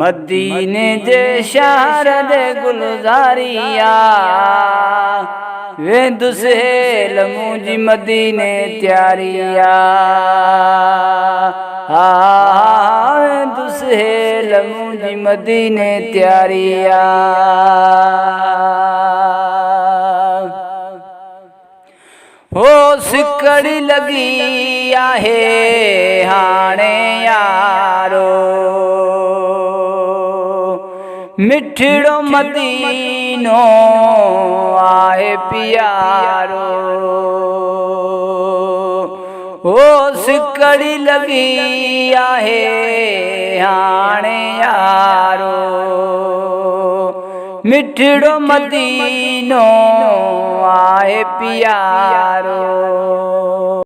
मदीने जे शहर दे गुलजारिया वे दुसेल मुझी मदीने त्यारिया वे दुसेल मुझी मदीने त्यारिया हो सिकड़ी लगी आहे हाणे यारो मिठड़ो मदीनो आहे प्यारो हो सिकड़ी लगी आहे हाणे यारो मिठड़ो मदीनो आहे प्यारो